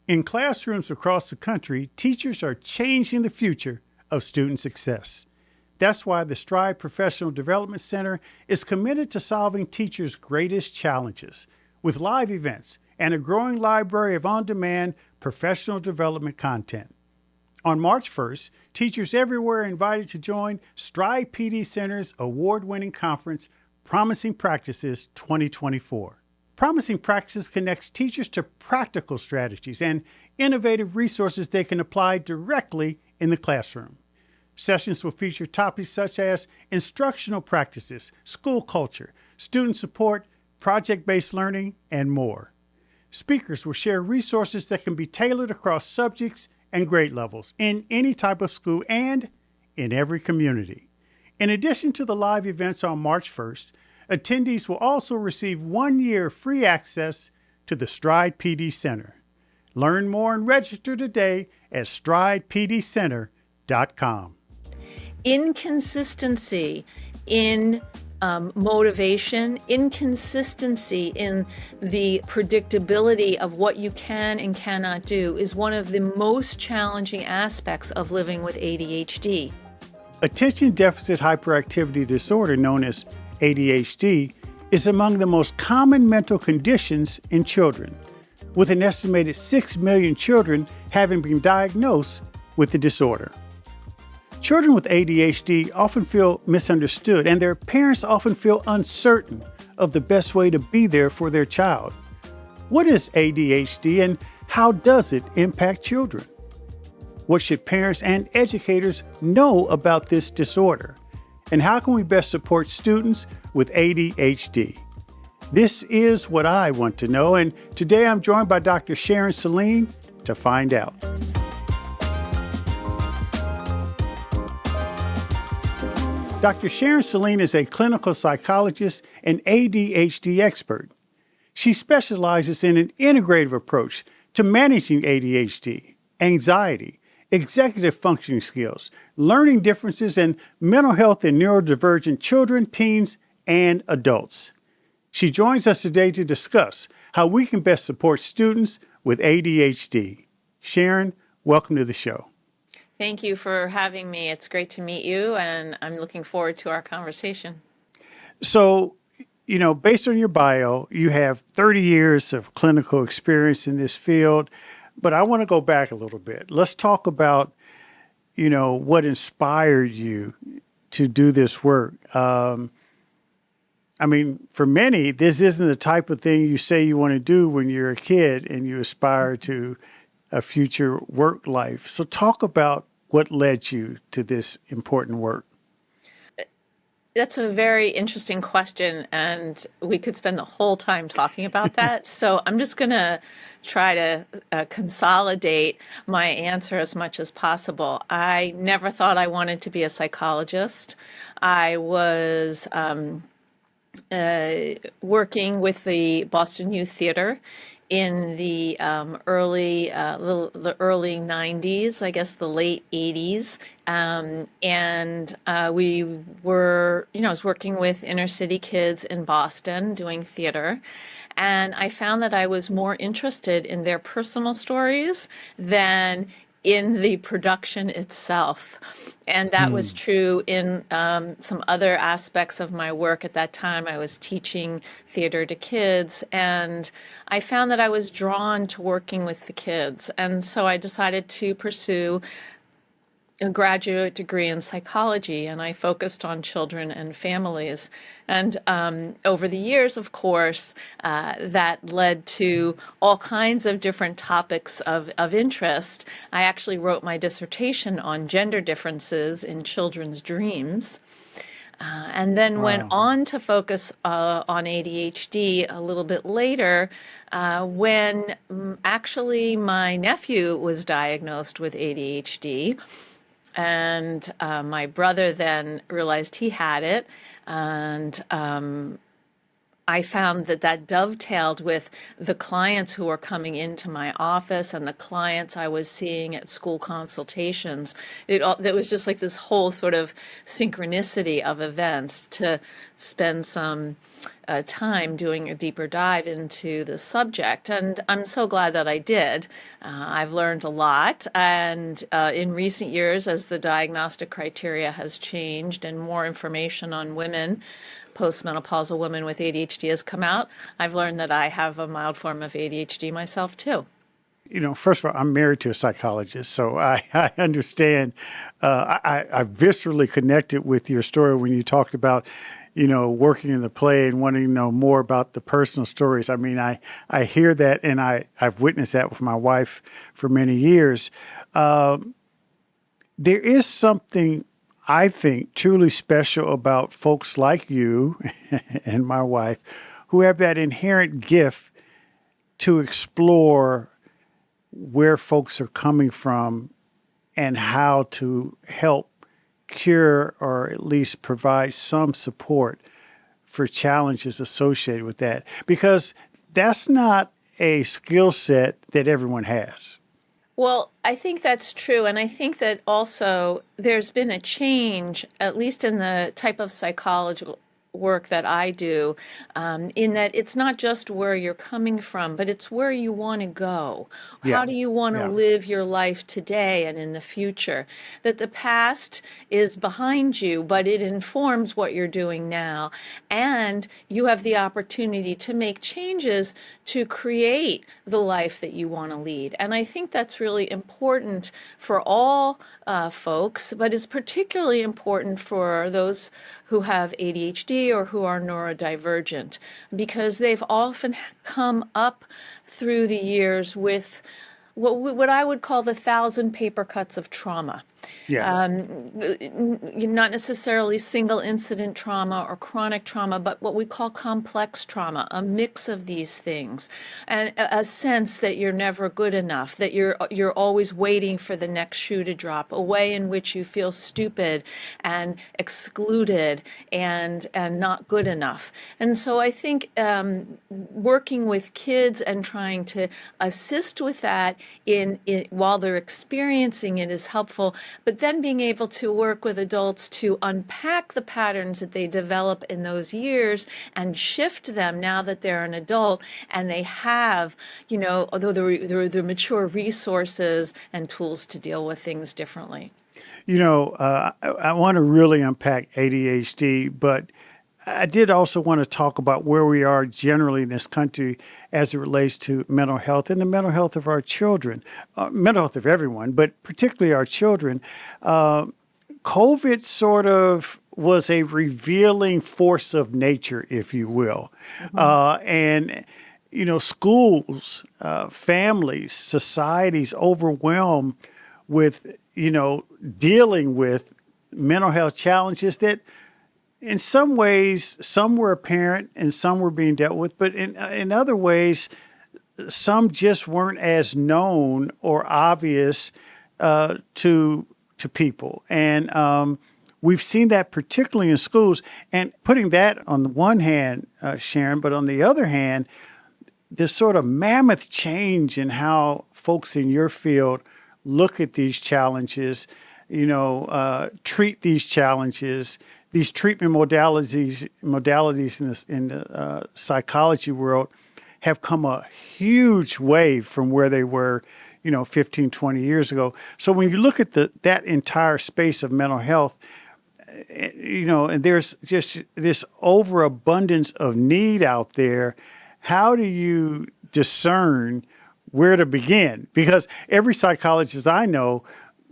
In classrooms across the country, teachers are changing the future of student success. That's why the Stride Professional Development Center is committed to solving teachers' greatest challenges with live events and a growing library of on-demand professional development content. On March 1st, teachers everywhere are invited to join Stride PD Center's award-winning conference, Promising Practices 2024. Promising Practices connects teachers to practical strategies and innovative resources they can apply directly in the classroom. Sessions will feature topics such as instructional practices, school culture, student support, project-based learning, and more. Speakers will share resources that can be tailored across subjects and grade levels in any type of school and in every community. In addition to the live events on March 1st, attendees will also receive 1 year free access to the Stride PD Center. Learn more and register today at stridepdcenter.com. Inconsistency in motivation, inconsistency in the predictability of what you can and cannot do is one of the most challenging aspects of living with ADHD. Attention Deficit Hyperactivity Disorder, known as ADHD, is among the most common mental conditions in children, with an estimated 6 million children having been diagnosed with the disorder. Children with ADHD often feel misunderstood, and their parents often feel uncertain of the best way to be there for their child. What is ADHD and how does it impact children? What should parents and educators know about this disorder? And how can we best support students with ADHD? This is what I want to know, and today I'm joined by Dr. Sharon Saline to find out. Dr. Sharon Saline is a clinical psychologist and ADHD expert. She specializes in an integrative approach to managing ADHD, anxiety, executive functioning skills, learning differences, and mental health in neurodivergent children, teens, and adults. She joins us today to discuss how we can best support students with ADHD. Sharon, welcome to the show. Thank you for having me. It's great to meet you, and I'm looking forward to our conversation. So, based on your bio, you have 30 years of clinical experience in this field, but I want to go back a little bit. Let's talk about, what inspired you to do this work. For many, this isn't the type of thing you say you want to do when you're a kid and you aspire to a future work life. So talk about what led you to this important work. That's a very interesting question, and we could spend the whole time talking about that. So I'm just going to try to consolidate my answer as much as possible. I never thought I wanted to be a psychologist. I was working with the Boston Youth Theater in the early 90s, I guess the late 80s. We were, I was working with inner city kids in Boston doing theater. And I found that I was more interested in their personal stories than in the production itself. And that was true in some other aspects of my work at that time. I was teaching theater to kids, and I found that I was drawn to working with the kids. And so I decided to pursue a graduate degree in psychology, and I focused on children and families. And over the years, of course, that led to all kinds of different topics of interest. I actually wrote my dissertation on gender differences in children's dreams. And then went on to focus on ADHD a little bit later when actually my nephew was diagnosed with ADHD. And my brother then realized he had it, and I found that that dovetailed with the clients who were coming into my office and the clients I was seeing at school consultations. It was just like this whole sort of synchronicity of events to spend some time doing a deeper dive into the subject. And I'm so glad that I did. I've learned a lot. And in recent years, as the diagnostic criteria has changed and more information on women, postmenopausal women with ADHD has come out, I've learned that I have a mild form of ADHD myself too. First of all, I'm married to a psychologist, so I understand. I viscerally connected with your story when you talked about, working in the play and wanting to know more about the personal stories. I mean, I hear that, and I've witnessed that with my wife for many years. There is something, I think, truly special about folks like you and my wife who have that inherent gift to explore where folks are coming from and how to help cure or at least provide some support for challenges associated with that. Because that's not a skill set that everyone has. Well, I think that's true. And I think that also there's been a change, at least in the type of psychological work that I do, in that it's not just where you're coming from, but it's where you want to go. How Yeah. do you want to Yeah. live your life today and in the future? That the past is behind you, but it informs what you're doing now. And you have the opportunity to make changes to create the life that you want to lead. And I think that's really important for all folks, but is particularly important for those who have ADHD or who are neurodivergent, because they've often come up through the years with what I would call the thousand paper cuts of trauma. Yeah. Not necessarily single incident trauma or chronic trauma, but what we call complex trauma, a mix of these things, and a sense that you're never good enough, that you're always waiting for the next shoe to drop, a way in which you feel stupid and excluded and not good enough. And so I think working with kids and trying to assist with that in while they're experiencing it is helpful, but then being able to work with adults to unpack the patterns that they develop in those years and shift them now that they're an adult and they have, although they're mature resources and tools to deal with things differently. I want to really unpack ADHD, but I did also want to talk about where we are generally in this country as it relates to mental health and the mental health of our children, mental health of everyone, but particularly our children. COVID sort of was a revealing force of nature, if you will. And schools, families, societies overwhelmed with, dealing with mental health challenges that in some ways, some were apparent and some were being dealt with, but in other ways, some just weren't as known or obvious to people. And we've seen that particularly in schools. And putting that on the one hand, Sharon, but on the other hand, this sort of mammoth change in how folks in your field look at these challenges, treat these challenges. These treatment modalities in the psychology world have come a huge way from where they were, 15, 20 years ago. So when you look at that entire space of mental health, and there's just this overabundance of need out there, how do you discern where to begin? Because every psychologist I know,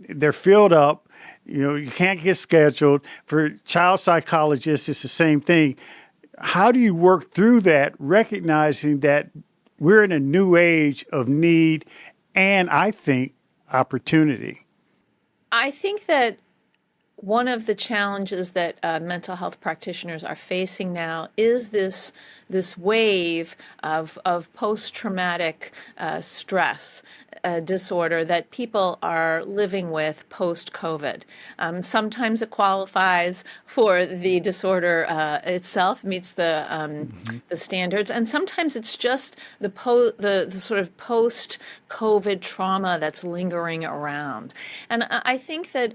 they're filled up. You can't get scheduled. For child psychologists, it's the same thing. How do you work through that, recognizing that we're in a new age of need and, I think, opportunity? I think that one of the challenges that mental health practitioners are facing now is this wave of post-traumatic stress disorder that people are living with post-COVID. Sometimes it qualifies for the disorder itself, meets the standards, and sometimes it's just the sort of post-COVID trauma that's lingering around. And I think that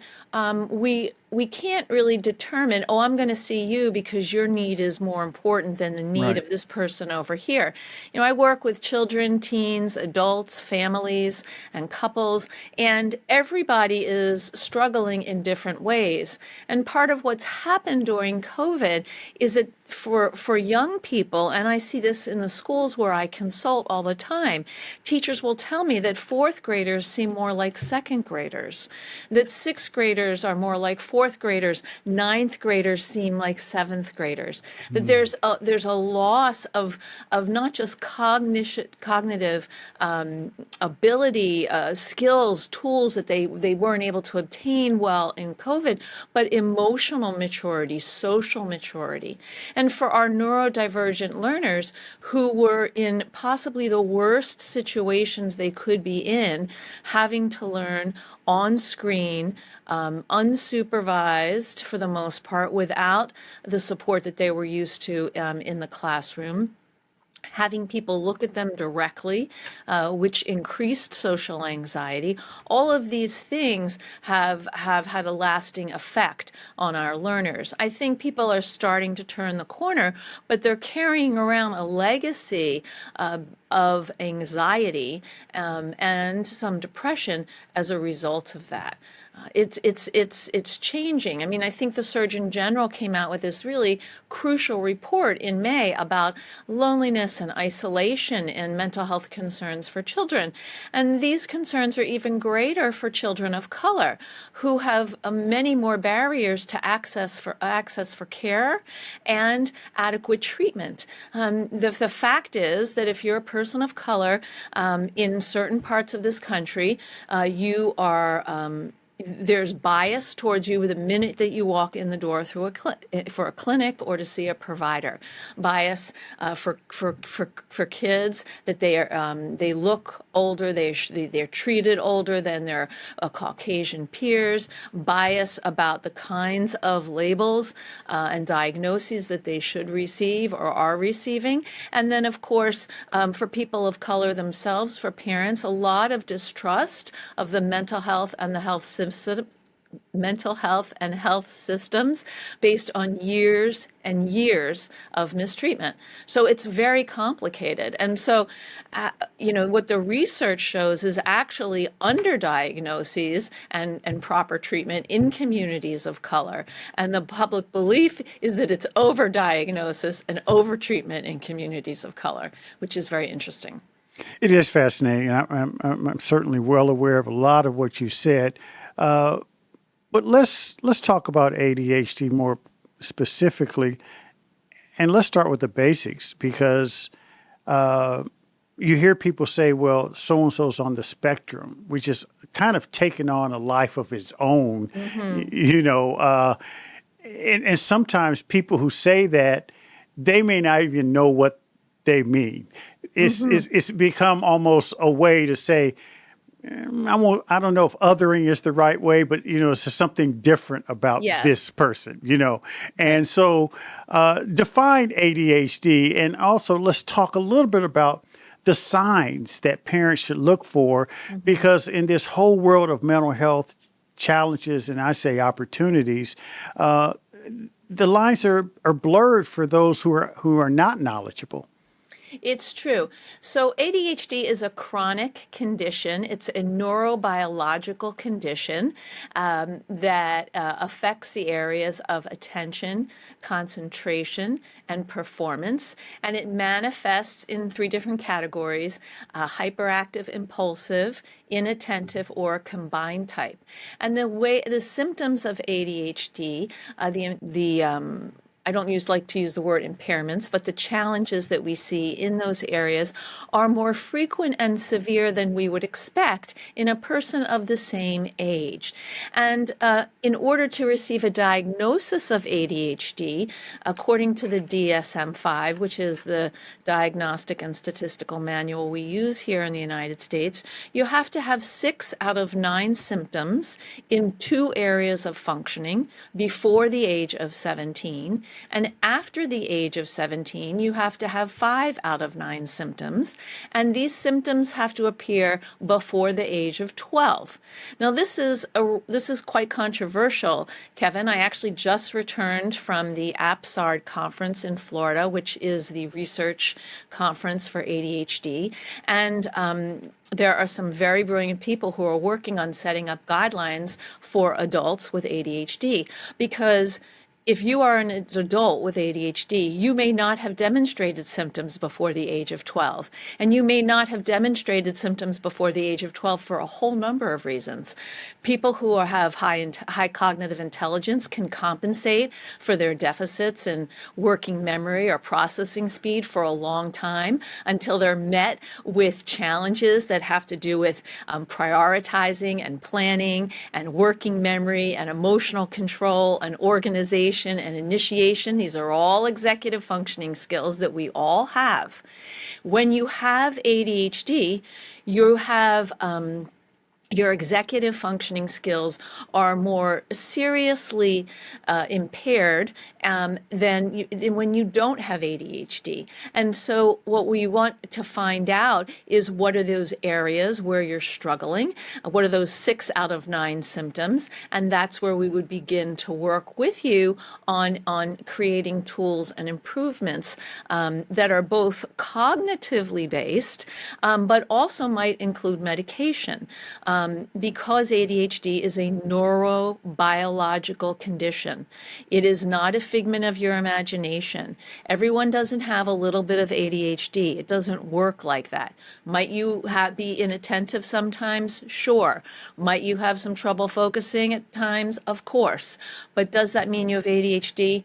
we can't really determine, oh, I'm going to see you because your need is more important than the need Right. of this person over here. You know, I work with children, teens, adults, families, and couples, and everybody is struggling in different ways. And part of what's happened during COVID is that for young people, and I see this in the schools where I consult all the time, teachers will tell me that fourth graders seem more like second graders, that sixth graders are more like fourth graders, ninth graders seem like seventh graders, that there's a loss of not just cognitive ability, skills, tools that they weren't able to obtain well in COVID, but emotional maturity, social maturity. And for our neurodivergent learners who were in possibly the worst situations they could be in, having to learn on screen, unsupervised for the most part, without the support that they were used to in the classroom, having people look at them directly, which increased social anxiety. All of these things have had a lasting effect on our learners. I think people are starting to turn the corner, but they're carrying around a legacy of anxiety and some depression as a result of that. It's changing. I mean, I think the Surgeon General came out with this really crucial report in May about loneliness and isolation and mental health concerns for children. And these concerns are even greater for children of color who have many more barriers to access for care and adequate treatment. The fact is that if you're a person of color in certain parts of this country, you are there's bias towards you the minute that you walk in the door through for a clinic or to see a provider. Bias for kids that they look older, they're treated older than their Caucasian peers. Bias about the kinds of labels and diagnoses that they should receive or are receiving. And then, of course, for people of color themselves, for parents, a lot of distrust of the mental health and health systems based on years and years of mistreatment. So it's very complicated. And so, what the research shows is actually underdiagnoses and proper treatment in communities of color. And the public belief is that it's overdiagnosis and overtreatment in communities of color, which is very interesting. It is fascinating. I'm certainly well aware of a lot of what you said. But let's talk about ADHD more specifically, and let's start with the basics because you hear people say, "Well, so and so's on the spectrum," which is kind of taking on a life of its own, and sometimes people who say that they may not even know what they mean. It's become almost a way to say, I don't know if othering is the right way, but it's just something different about this person, And so define ADHD, and also let's talk a little bit about the signs that parents should look for, because in this whole world of mental health challenges, and I say opportunities, the lines are blurred for those who are not knowledgeable. It's true. So ADHD is a chronic condition. It's a neurobiological condition that affects the areas of attention, concentration, and performance. And it manifests in three different categories: hyperactive, impulsive, inattentive, or combined type. And the symptoms of ADHD, I don't like to use the word impairments, but the challenges that we see in those areas are more frequent and severe than we would expect in a person of the same age. And in order to receive a diagnosis of ADHD, according to the DSM-5, which is the Diagnostic and Statistical Manual we use here in the United States, you have to have 6 out of 9 symptoms in 2 areas of functioning before the age of 17. And after the age of 17, you have to have 5 out of 9 symptoms. And these symptoms have to appear before the age of 12. Now, this is quite controversial, Kevin. I actually just returned from the APSARD conference in Florida, which is the research conference for ADHD. And there are some very brilliant people who are working on setting up guidelines for adults with ADHD, because if you are an adult with ADHD, you may not have demonstrated symptoms before the age of 12. And you may not have demonstrated symptoms before the age of 12 for a whole number of reasons. People who have high cognitive intelligence can compensate for their deficits in working memory or processing speed for a long time until they're met with challenges that have to do with prioritizing and planning and working memory and emotional control and organization and initiation. These are all executive functioning skills that we all have. When you have ADHD, you have your executive functioning skills are more seriously impaired than when you don't have ADHD. And so what we want to find out is, what are those areas where you're struggling? What are those 6 out of 9 symptoms? And that's where we would begin to work with you on creating tools and improvements that are both cognitively based, but also might include medication. Because ADHD is a neurobiological condition. It is not a figment of your imagination. Everyone doesn't have a little bit of ADHD. It doesn't work like that. Might you be inattentive sometimes? Sure. Might you have some trouble focusing at times? Of course. But does that mean you have ADHD?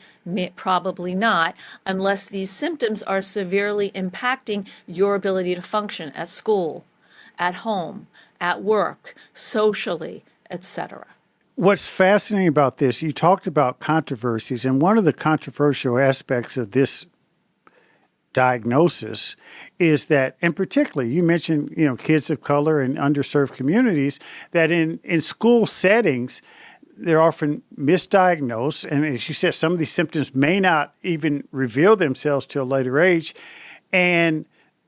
Probably not, unless these symptoms are severely impacting your ability to function at school, at home, at work, socially, etc. What's fascinating about this, you talked about controversies, and one of the controversial aspects of this diagnosis is that, and particularly, you mentioned, kids of color and underserved communities, that in school settings, they're often misdiagnosed. And as you said, some of these symptoms may not even reveal themselves till a later age. And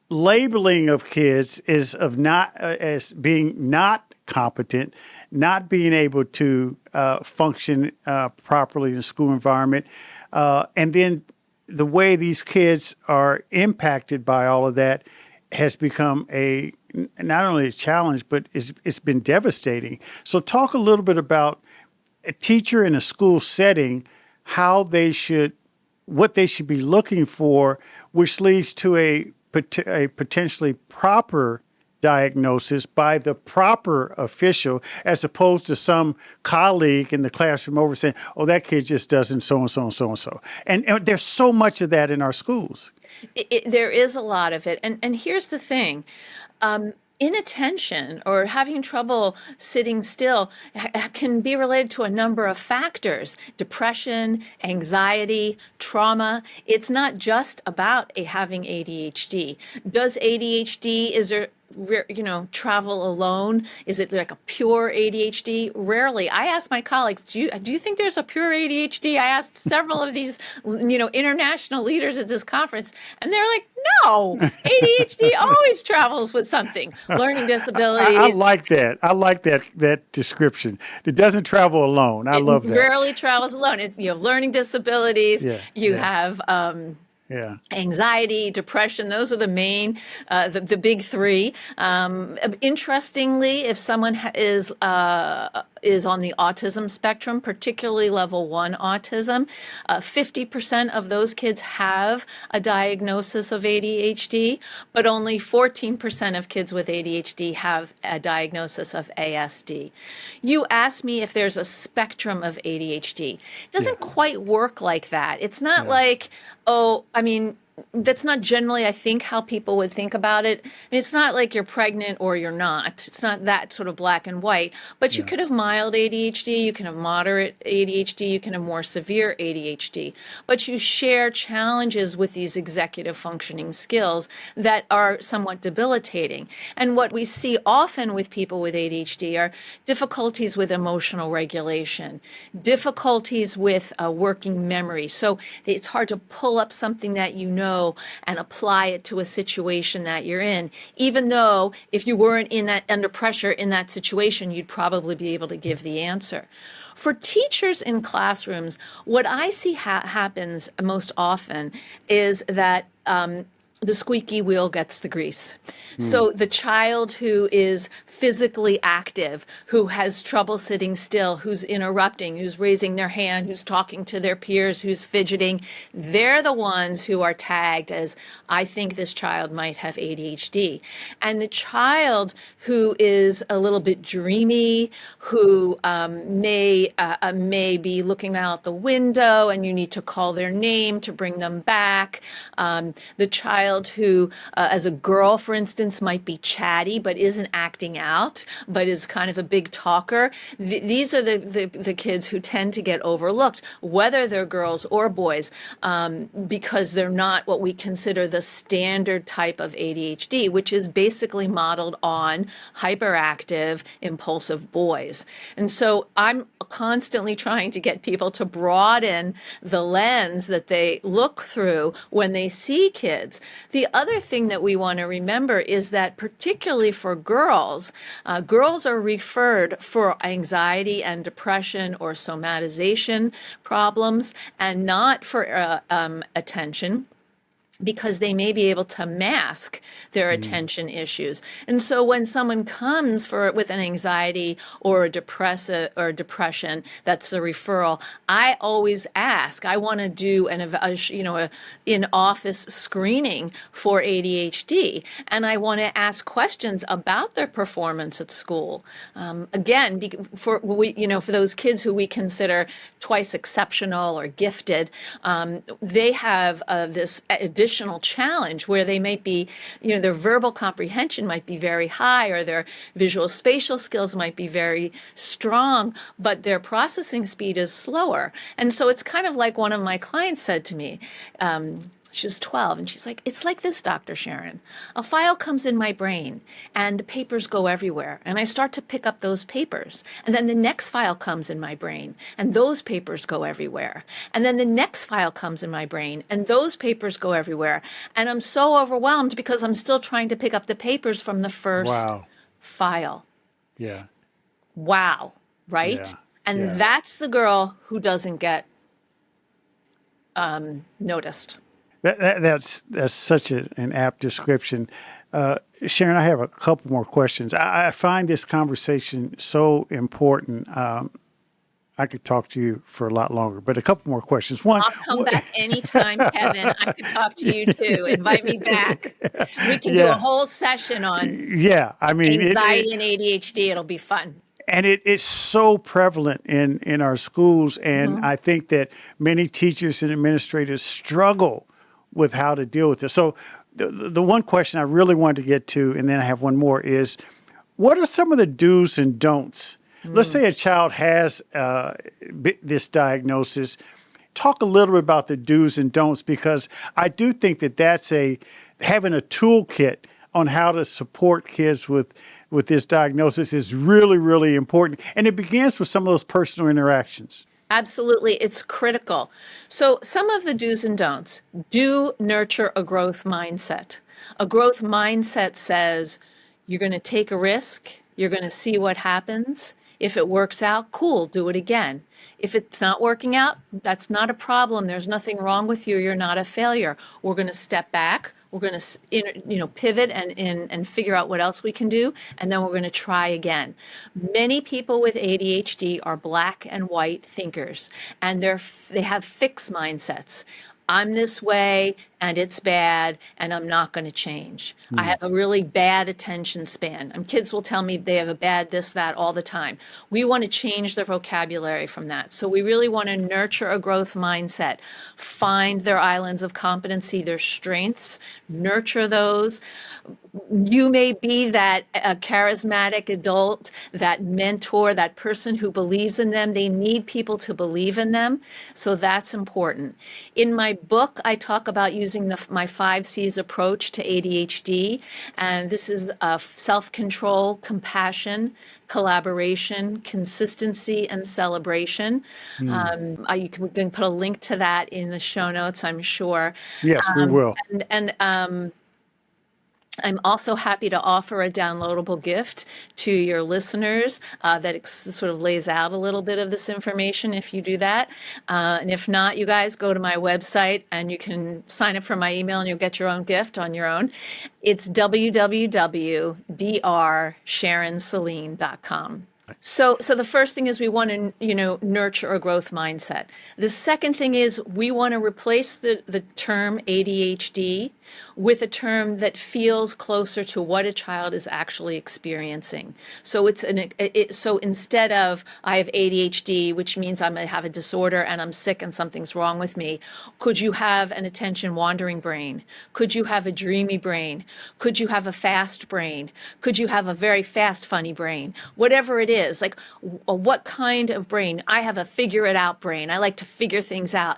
labeling of kids is as being not competent, not being able to function properly in a school environment, and then the way these kids are impacted by all of that has become not only a challenge, but it's been devastating. So talk a little bit about a teacher in a school setting, what they should be looking for, which leads to a potentially proper diagnosis by the proper official, as opposed to some colleague in the classroom over saying, oh, that kid just doesn't so-and-so and so-and-so. And there's so much of that in our schools. There is a lot of it. And here's the thing. Inattention or having trouble sitting still can be related to a number of factors: depression, anxiety, trauma. It's not just about having ADHD. Is there travel alone? Is it like a pure ADHD? Rarely. I ask my colleagues, do you think there's a pure ADHD? I asked several of these, international leaders at this conference, and they're like, no, ADHD always travels with something. Learning disabilities. I like that. I like that description. It doesn't travel alone. I love that. It rarely travels alone. You have learning disabilities. You have Yeah. Anxiety, depression, those are the main, the big three. Interestingly, if someone is on the autism spectrum, particularly level 1 autism, 50% of those kids have a diagnosis of ADHD, but only 14% of kids with ADHD have a diagnosis of ASD. You asked me if there's a spectrum of ADHD. It Yeah. doesn't quite work like that. It's not Yeah. like, oh, I mean, that's not generally, I think, how people would think about it. It's not like you're pregnant or you're not. It's not that sort of black and white. But you Yeah. could have mild ADHD, you can have moderate ADHD, you can have more severe ADHD. But you share challenges with these executive functioning skills that are somewhat debilitating. And what we see often with people with ADHD are difficulties with emotional regulation, difficulties with working memory. So it's hard to pull up something that you know and apply it to a situation that you're in, even though if you weren't in that under pressure in that situation, you'd probably be able to give the answer. For teachers in classrooms, what I see happens most often is that the squeaky wheel gets the grease. So the child who is physically active, who has trouble sitting still, who's interrupting, who's raising their hand, who's talking to their peers, who's fidgeting, they're the ones who are tagged as, I think this child might have ADHD. And the child who is a little bit dreamy, who may be looking out the window and you need to call their name to bring them back. The child who, as a girl, for instance, might be chatty but isn't acting out, but is kind of a big talker. These are the kids who tend to get overlooked, whether they're girls or boys, because they're not what we consider the standard type of ADHD, which is basically modeled on hyperactive, impulsive boys. And so I'm constantly trying to get people to broaden the lens that they look through when they see kids. The other thing that we want to remember is that particularly for girls, girls are referred for anxiety and depression or somatization problems and not for attention, because they may be able to mask their attention issues. And so when someone comes with an anxiety or a depression, that's a referral, I always ask, I want to do an in-office screening for ADHD, and I want to ask questions about their performance at school. Again, for those kids who we consider twice exceptional or gifted, they have this additional challenge where they might be, their verbal comprehension might be very high, or their visual spatial skills might be very strong, but their processing speed is slower. And so it's kind of like one of my clients said to me, she was 12, and she's like, it's like this, Dr. Sharon. A file comes in my brain, and the papers go everywhere, and I start to pick up those papers. And then the next file comes in my brain, and those papers go everywhere. And then the next file comes in my brain, and those papers go everywhere. And I'm so overwhelmed because I'm still trying to pick up the papers from the first Wow. file. Yeah. Wow, right? Yeah. And Yeah. that's the girl who doesn't get noticed. That's such an apt description. Sharon, I have a couple more questions. I find this conversation so important. I could talk to you for a lot longer, but a couple more questions. One, I'll come back anytime, Kevin. I could talk to you too. Invite me back. We can do a yeah, whole session on yeah. I mean, anxiety and ADHD. It'll be fun. and it's so prevalent in our schools, and I think that many teachers and administrators struggle with how to deal with this. So the one question I really wanted to get to, and then I have one more, is what are some of the do's and don'ts? Let's say a child has this diagnosis. Talk a little bit about the do's and don'ts, because I do think that that's having a toolkit on how to support kids with this diagnosis is really, really important. And it begins with some of those personal interactions. Absolutely. It's critical. So some of the do's and don'ts: do nurture a growth mindset. A growth mindset says you're going to take a risk. You're going to see what happens. If it works out, cool, do it again. If it's not working out, that's not a problem. There's nothing wrong with you. You're not a failure. We're going to step back. We're going to, pivot and figure out what else we can do, and then we're going to try again. Many people with ADHD are black and white thinkers, and they have fixed mindsets. I'm this way and it's bad and I'm not going to change. I have a really bad attention span. And kids will tell me they have a bad this, that all the time. We want to change their vocabulary from that. So we really want to nurture a growth mindset, find their islands of competency, their strengths, nurture those. You may be that charismatic adult, that mentor, that person who believes in them. They need people to believe in them. So that's important. In my book, I talk about using my 5 C's approach to ADHD. And this is self-control, compassion, collaboration, consistency, and celebration. We can put a link to that in the show notes, I'm sure. Yes, we will. And I'm also happy to offer a downloadable gift to your listeners that sort of lays out a little bit of this information if you do that. And if not, you guys go to my website and you can sign up for my email and you'll get your own gift on your own. It's www.drsharonsaline.com. So the first thing is we want to, nurture a growth mindset. The second thing is we want to replace the term ADHD with a term that feels closer to what a child is actually experiencing. So so instead of I have ADHD, which means I have a disorder and I'm sick and something's wrong with me, could you have an attention wandering brain? Could you have a dreamy brain? Could you have a fast brain? Could you have a very fast, funny brain? Whatever it is, like what kind of brain? I have a figure it out brain. I like to figure things out.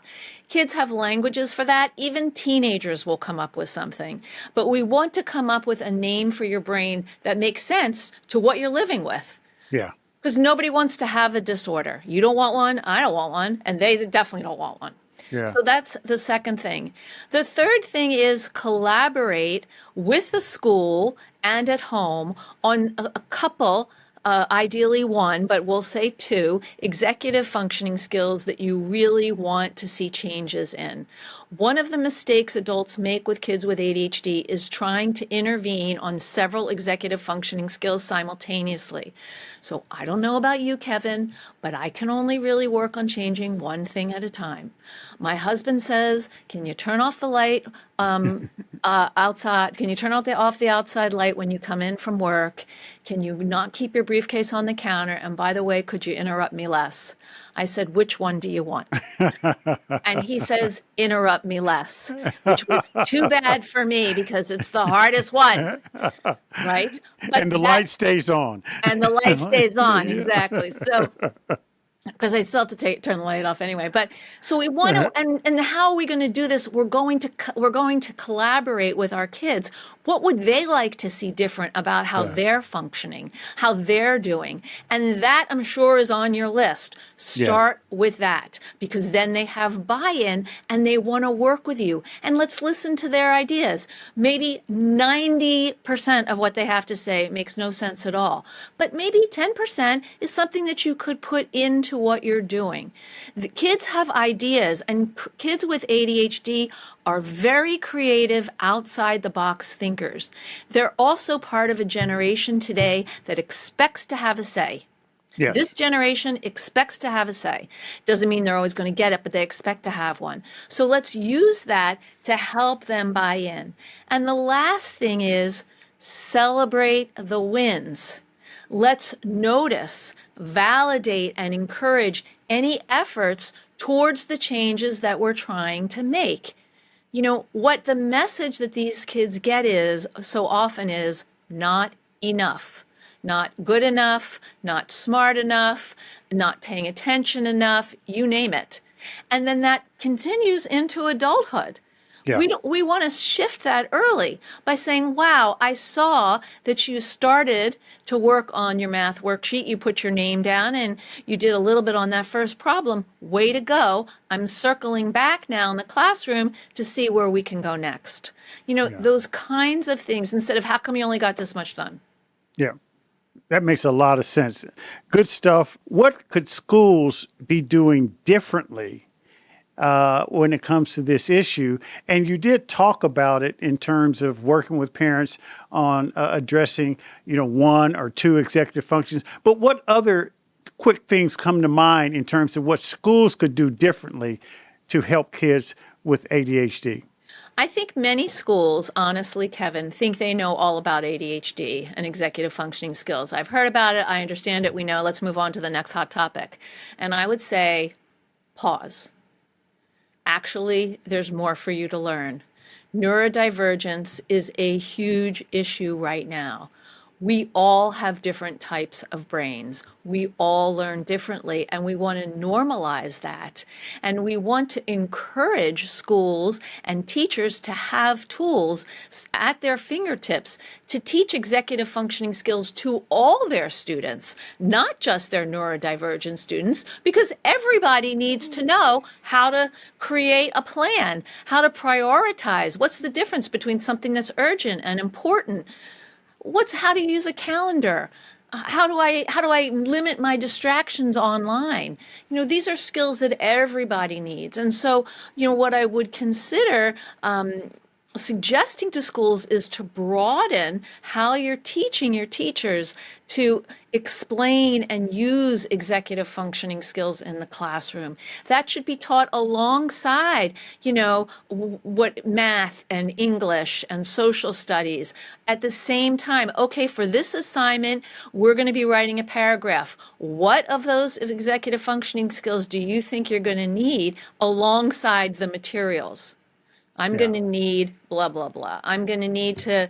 Kids have languages for that. Even teenagers will come up with something. But we want to come up with a name for your brain that makes sense to what you're living with. Yeah. Because nobody wants to have a disorder. You don't want one, I don't want one, and they definitely don't want one. Yeah. So that's the second thing. The third thing is collaborate with the school and at home on a couple ideally 1, but we'll say 2, executive functioning skills that you really want to see changes in. One of the mistakes adults make with kids with ADHD is trying to intervene on several executive functioning skills simultaneously. So I don't know about you, Kevin, but I can only really work on changing one thing at a time. My husband says, can you turn off the light outside? Can you turn off the outside light when you come in from work? Can you not keep your briefcase on the counter? And by the way, could you interrupt me less? I said, which one do you want? And he says, interrupt me less, which was too bad for me because it's the hardest one, right? But and the light stays on. And the light stays on, exactly. So, because I still have to turn the light off anyway. But so we want to, and how are we going to do this? We're going to collaborate with our kids. What would they like to see different about how they're functioning, how they're doing? And that, I'm sure, is on your list. Start with that, because then they have buy-in and they want to work with you. And let's listen to their ideas. Maybe 90% of what they have to say makes no sense at all. But maybe 10% is something that you could put into what you're doing. The kids have ideas, and kids with ADHD are very creative, outside the box thinkers. They're also part of a generation today that expects to have a say. Yes. This generation expects to have a say. Doesn't mean they're always going to get it, but they expect to have one. So let's use that to help them buy in. And the last thing is celebrate the wins. Let's notice, validate, and encourage any efforts towards the changes that we're trying to make. What the message that these kids get is so often is not enough, not good enough, not smart enough, not paying attention enough, you name it. And then that continues into adulthood. Yeah. We want to shift that early by saying, wow, I saw that you started to work on your math worksheet. You put your name down and you did a little bit on that first problem. Way to go. I'm circling back now in the classroom to see where we can go next. Those kinds of things, instead of how come you only got this much done? Yeah. That makes a lot of sense. Good stuff. What could schools be doing differently when it comes to this issue? And you did talk about it in terms of working with parents on addressing, one or two executive functions. But what other quick things come to mind in terms of what schools could do differently to help kids with ADHD? I think many schools, honestly, Kevin, think they know all about ADHD and executive functioning skills. I've heard about it. I understand it. We know. Let's move on to the next hot topic. And I would say, pause. Actually, there's more for you to learn. Neurodivergence is a huge issue right now. We all have different types of brains. We all learn differently, and we want to normalize that. And we want to encourage schools and teachers to have tools at their fingertips to teach executive functioning skills to all their students, not just their neurodivergent students, because everybody needs to know how to create a plan, how to prioritize. What's the difference between something that's urgent and important? How to use a calendar? How do I limit my distractions online? These are skills that everybody needs. And so, what I would consider suggesting to schools is to broaden how you're teaching your teachers to explain and use executive functioning skills in the classroom. That should be taught alongside, what math and English and social studies. At the same time, okay, for this assignment, we're going to be writing a paragraph. What of those executive functioning skills do you think you're going to need alongside the materials? I'm going to need blah, blah, blah. I'm going to need to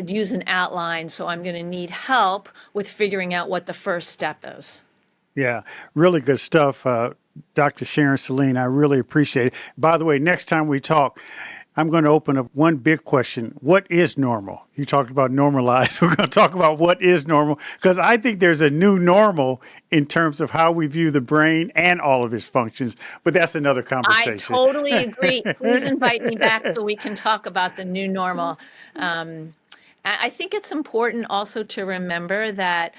use an outline, so I'm going to need help with figuring out what the first step is. Yeah, really good stuff, Dr. Sharon Saline. I really appreciate it. By the way, next time we talk, I'm going to open up one big question. What is normal? You talked about normalized. We're going to talk about what is normal, because I think there's a new normal in terms of how we view the brain and all of its functions. But that's another conversation. I totally agree. Please invite me back so we can talk about the new normal. I think it's important also to remember that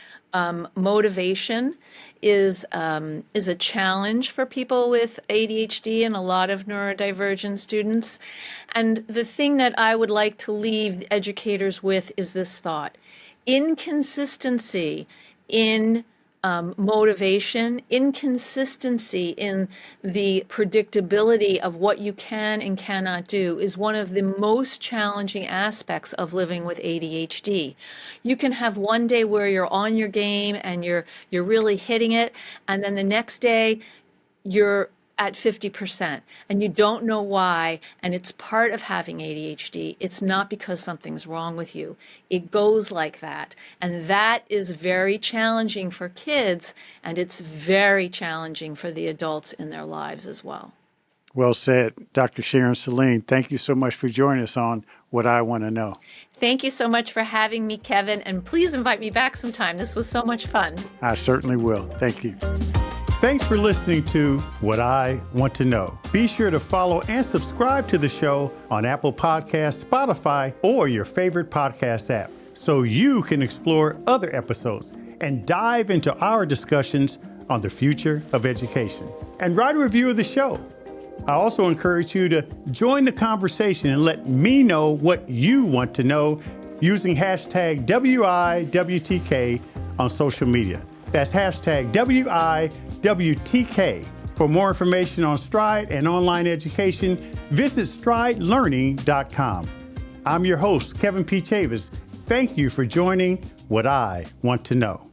motivation is a challenge for people with ADHD and a lot of neurodivergent students. And the thing that I would like to leave educators with is this thought: inconsistency in motivation, inconsistency in the predictability of what you can and cannot do is one of the most challenging aspects of living with ADHD. You can have one day where you're on your game and you're really hitting it, and then the next day you're at 50% and you don't know why, and it's part of having ADHD. It's not because something's wrong with you. It goes like that, and that is very challenging for kids, and it's very challenging for the adults in their lives as well. Well said, Dr. Sharon Saline. Thank you so much for joining us on What I Want to Know. Thank you so much for having me, Kevin, and please invite me back sometime. This was so much fun. I certainly will. Thank you. Thanks for listening to What I Want to Know. Be sure to follow and subscribe to the show on Apple Podcasts, Spotify, or your favorite podcast app so you can explore other episodes and dive into our discussions on the future of education. And write a review of the show. I also encourage you to join the conversation and let me know what you want to know using hashtag WIWTK on social media. That's hashtag WIWTK. For more information on Stride and online education, visit stridelearning.com. I'm your host, Kevin P. Chavous. Thank you for joining What I Want to Know.